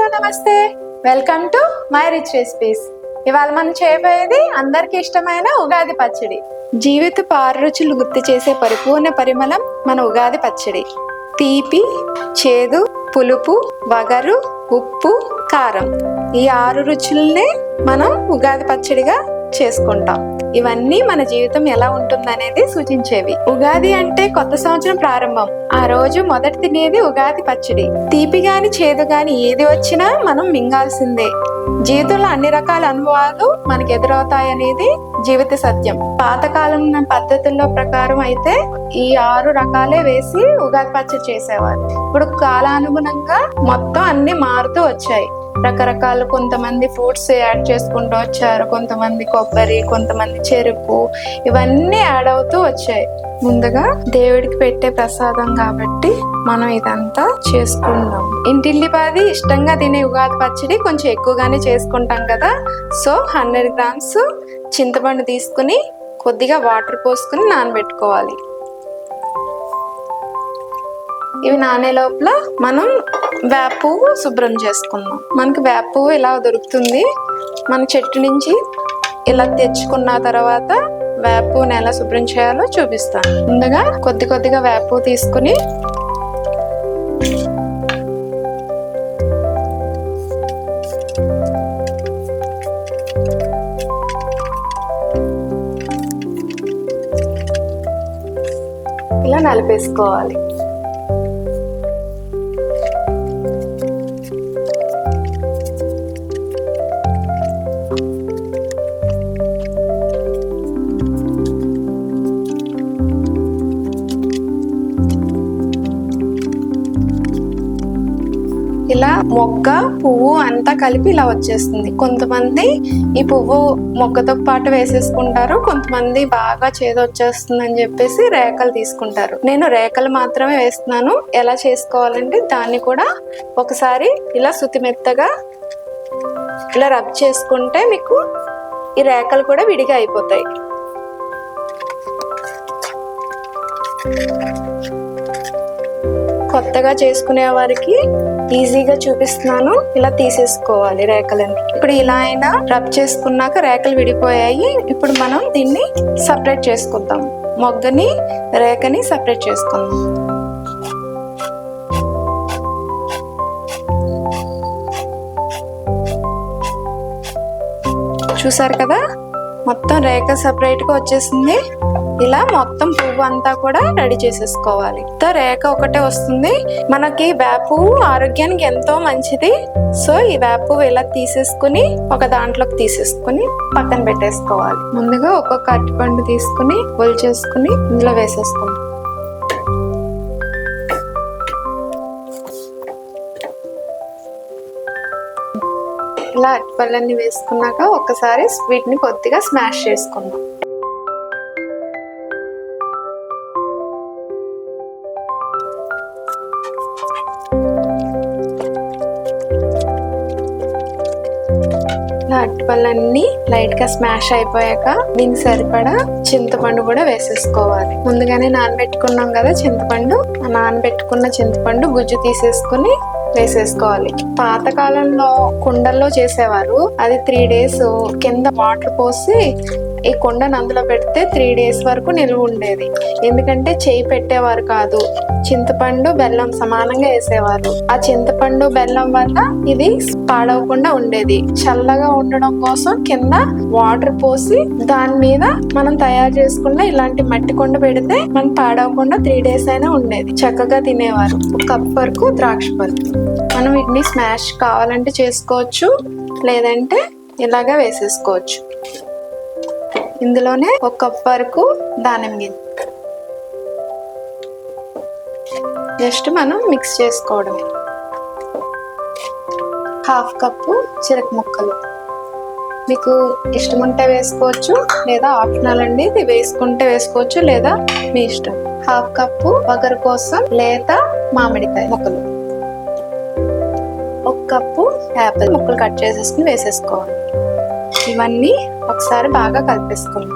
Hello నమస్తే, welcome to my rich recipes. ఇవాళ మనం చేయబోయేది అందరికి ఇష్టమైన ఉగాది పచ్చడి. జీవితపు 6 రుచులు గుర్తు చేసే పరిపూర్ణ పరిమళం మన ఉగాది పచ్చడి. తీపి, చేదు, పులుపు, వగరు, ఉప్పు, కారం, ఈ 6 రుచులనే మనం ఉగాది పచ్చడిగా చేసుకుంటాం. ఇవన్నీ మన జీవితం ఎలా ఉంటుందనేది సూచించేవి. ఉగాది అంటే కొత్త సంవత్సరం ప్రారంభం. ఆ రోజు మొదటి తినేది ఉగాది పచ్చడి. తీపి గాని చేదు గాని ఏది వచ్చినా మనం మింగాల్సిందే. జీవితంలో అన్ని రకాల అనుభవాలు మనకి ఎదురవుతాయనేది జీవిత సత్యం. పాతకాలం పద్ధతుల్లో ప్రకారం అయితే ఈ 6 రకాలే వేసి ఉగాది పచ్చడి చేసేవారు. ఇప్పుడు కాలానుగుణంగా మొత్తం అన్ని మారుతూ వచ్చాయి. రకరకాలు, కొంతమంది ఫ్రూట్స్ యాడ్ చేసుకుంటూ వచ్చారు, కొంతమంది కొబ్బరి, కొంతమంది చెరుకు, ఇవన్నీ యాడ్ అవుతూ వచ్చాయి. ముందుగా దేవుడికి పెట్టే ప్రసాదం కాబట్టి మనం ఇదంతా చేసుకుందాం. ఇంటిల్లిపాది ఇష్టంగా తినే ఉగాది పచ్చడి కొంచెం ఎక్కువగానే చేసుకుంటాం కదా. సో 100 గ్రామ్స్ చింతపండు తీసుకుని కొద్దిగా వాటర్ పోసుకుని నానబెట్టుకోవాలి. ఇవి నానే లోపల మనం వేప పువ్వు శుభ్రం చేసుకుందాం. మనకి వేప పువ్వు ఇలా దొరుకుతుంది. మన చెట్టు నుంచి ఇలా తెచ్చుకున్న తర్వాత వేప పువ్వుని ఎలా శుభ్రం చేయాలో చూపిస్తాను. ముందుగా కొద్దిగా వేప పువ్వు తీసుకుని ఇలా నలిపేసుకోవాలి. ఇలా మొగ్గ పువ్వు అంతా కలిపి ఇలా వచ్చేస్తుంది. కొంతమంది ఈ పువ్వు మొగ్గతో పాటు వేసేసుకుంటారు, కొంతమంది బాగా చేదు వచ్చేస్తుంది అని చెప్పేసి రేకలు తీసుకుంటారు. నేను రేకలు మాత్రమే వేస్తున్నాను. ఎలా చేసుకోవాలంటే దాన్ని కూడా ఒకసారి ఇలా సుతిమెత్తగా ఇలా రబ్ చేసుకుంటే మీకు ఈ రేకలు కూడా విడిగా అయిపోతాయి. కొత్తగా చేసుకునే వారికి ఈజీగా చూపిస్తున్నాను. ఇలా తీసేసుకోవాలి రేకలని. ఇప్పుడు ఇలా అయినా రబ్ చేసుకున్నాక రేకలు విడిపోయాయి. ఇప్పుడు మనం దీన్ని సపరేట్ చేసుకుందాం. మొగ్గని రేకని సపరేట్ చేసుకుందాం. చూసారు కదా, మొత్తం రేక సపరేట్ గా వచ్చేసింది. ఇలా మొత్తం పువ్వు అంతా కూడా రెడీ చేసేసుకోవాలి. రేక ఒకటే వస్తుంది. మనకి వేప పువ్వు ఆరోగ్యానికి ఎంతో మంచిది. సో ఈ వేప పువ్వు ఇలా తీసేసుకుని ఒక దాంట్లోకి తీసేసుకుని పక్కన పెట్టేసుకోవాలి. ముందుగా ఒక్కొక్క అరటిపండు తీసుకుని ఒలిచేసుకుని ఇందులో వేసేసుకోండి. ఇలా అరటిపళ్ళన్నీ వేసుకున్నాక ఒక్కసారి వీటిని కొద్దిగా స్మాష్ చేసుకుందాం. అరటిపళ్ళన్నీ లైట్ గా స్మాష్ అయిపోయాక దీనికి సరిపడా చింతపండు కూడా వేసేసుకోవాలి. ముందుగానే నానబెట్టుకున్నాం కదా చింతపండు, ఆ నానబెట్టుకున్న చింతపండు గుజ్జు తీసేసుకుని వేసేసుకోవాలి. పాతకాలంలో కుండల్లో చేసేవారు. అది 3 days కింద వాటర్ పోసి ఈ కుండను అందులో పెడితే 3 days వరకు నిల్వ ఉండేది. ఎందుకంటే చేయి పెట్టేవారు కాదు, చింతపండు బెల్లం సమానంగా వేసేవారు. ఆ చింతపండు బెల్లం వల్ల ఇది పాడవకుండా ఉండేది. చల్లగా ఉండడం కోసం కింద వాటర్ పోసి దాని మీద మనం తయారు చేసుకున్న ఇలాంటి మట్టి కుండ పెడితే మనం పాడవకుండా 3 days అయినా ఉండేది. చక్కగా తినేవారు. 1 cup వరకు ద్రాక్ష పరుపు. మనం వీటిని స్మాష్ కావాలంటే చేసుకోవచ్చు, లేదంటే ఇలాగా వేసేసుకోవచ్చు. ఇందులోనే 1 cup వరకు దానిమ్మ గింజ జస్ట్ మనం మిక్స్ చేసుకోవడమే. 1/2 cup చిరక ముక్కలు. మీకు ఇష్టం ఉంటే వేసుకోవచ్చు, లేదా ఆప్షనల్ అండి. ఇది వేసుకుంటే వేసుకోవచ్చు, లేదా మీ ఇష్టం. 1/2 cup వగరు కోసం లేత మామిడికాయ ముక్కలు. 1 cup యాపిల్ ముక్కలు కట్ చేసేసుకుని వేసేసుకోవాలి. ఇవన్నీ ఒకసారి బాగా కలిపేసుకోండి.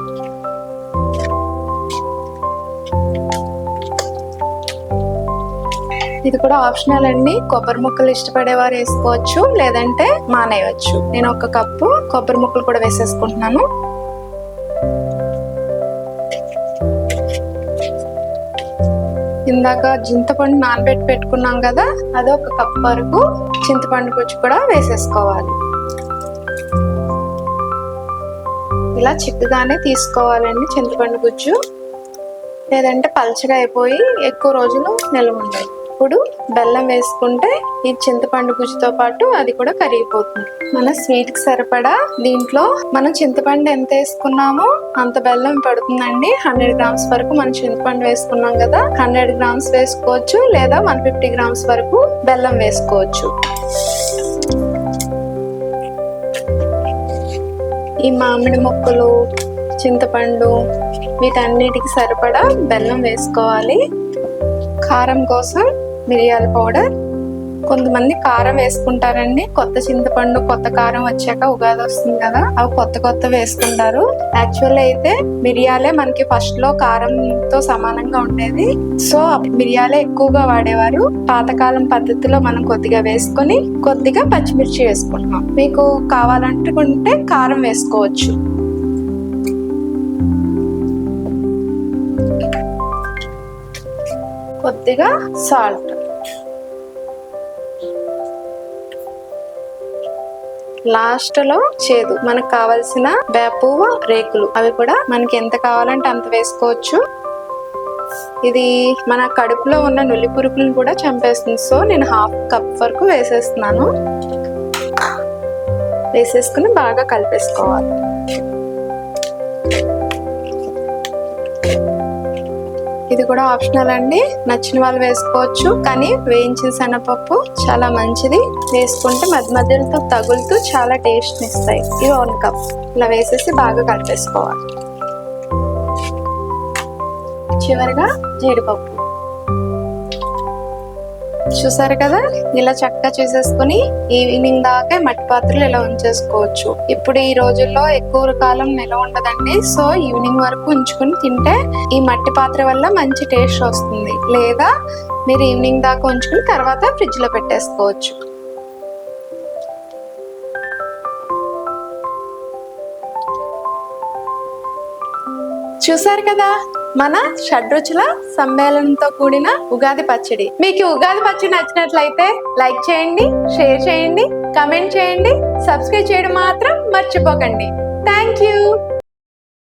ఇది కూడా ఆప్షనల్ అండి. కొబ్బరి ముక్కలు ఇష్టపడేవారు వేసుకోవచ్చు, లేదంటే మానేయవచ్చు. నేను 1 కప్పు కొబ్బరి ముక్కలు కూడా వేసేసుకుంటున్నాను. ఇందాక చింతపండు నానబెట్టి పెట్టుకున్నాం కదా, అది 1 కప్ వరకు చింతపండు గుజ్జు కూడా వేసేసుకోవాలి. ఇలా చిక్కగానే తీసుకోవాలండి చింతపండు గుజ్జు, లేదంటే పల్చగా అయిపోయి ఎక్కువ రోజులు నిల్వ ఉండదు. ఇప్పుడు బెల్లం వేసుకుంటే ఈ చింతపండు గుజ్జుతో పాటు అది కూడా కరిగిపోతుంది. మన స్వీట్ కి సరిపడా దీంట్లో మనం చింతపండు ఎంత వేసుకున్నామో అంత బెల్లం పడుతుందండి. 100 గ్రామ్స్ వరకు మనం చింతపండు వేసుకున్నాం కదా, 100 గ్రామ్స్ వేసుకోవచ్చు, లేదా 150 గ్రామ్స్ వరకు బెల్లం వేసుకోవచ్చు. ఈ మామిడి ముక్కలు, చింతపండు వీటన్నిటికి సరిపడా బెల్లం వేసుకోవాలి. కారం కోసం మిరియాల పౌడర్. కొంతమంది కారం వేసుకుంటారండి. కొత్త చింతపండు కొత్త కారం వచ్చాక ఉగాది వస్తుంది కదా, అవి కొత్త వేసుకుంటారు. యాక్చువల్ అయితే మిరియాలే మనకి ఫస్ట్ లో కారంతో సమానంగా ఉండేది. సో మిరియాలే ఎక్కువగా వాడేవారు. పాతకాలం పద్ధతిలో మనం కొద్దిగా వేసుకొని కొద్దిగా పచ్చిమిర్చి వేసుకుంటున్నాం. మీకు కావాలనుకుంటే కారం వేసుకోవచ్చు. కొద్దిగా సాల్ట్. లాస్ట్ లో చేదు, మనకు కావాల్సిన వేపువ్వు రేకులు, అవి కూడా మనకి ఎంత కావాలంటే అంత వేసుకోవచ్చు. ఇది మన కడుపులో ఉన్న నులి పురుగులను కూడా చంపేస్తుంది. సో నేను 1/2 కప్ వరకు వేసేస్తున్నాను. వేసేసుకుని బాగా కలిపేసుకోవాలి. ఇది కూడా ఆప్షనల్ అండి, నచ్చిన వాళ్ళు వేసుకోవచ్చు. కానీ వేయించిన శనగపప్పు చాలా మంచిది, వేసుకుంటే మధ్యలో తగులుతూ చాలా టేస్ట్ ఇస్తాయి. ఇది 1 కప్ ఇలా వేసేసి బాగా కలిపేసుకోవాలి. చివరిగా జీడిపప్పు. చూసారు కదా, ఇలా చక్కగా చేసేసుకుని ఈవినింగ్ దాకా మట్టి పాత్రలు ఇలా ఉంచేసుకోవచ్చు. ఇప్పుడు ఈ రోజుల్లో ఎక్కువ కాలం నిల్వ ఉండదండి. సో ఈవినింగ్ వరకు ఉంచుకుని తింటే ఈ మట్టి పాత్ర వల్ల మంచి టేస్ట్ వస్తుంది. లేదా మీరు ఈవినింగ్ దాకా ఉంచుకుని తర్వాత ఫ్రిడ్జ్ లో పెట్టేసుకోవచ్చు. చూసారు కదా, మన షడ్రుచుల సమ్మేళనంతో కూడిన ఉగాది పచ్చడి. మీకు ఉగాది పచ్చడి నచ్చినట్లయితే లైక్ చేయండి, షేర్ చేయండి, కమెంట్ చేయండి, సబ్స్క్రైబ్ చేయడం మాత్రం మర్చిపోకండి. Thank you.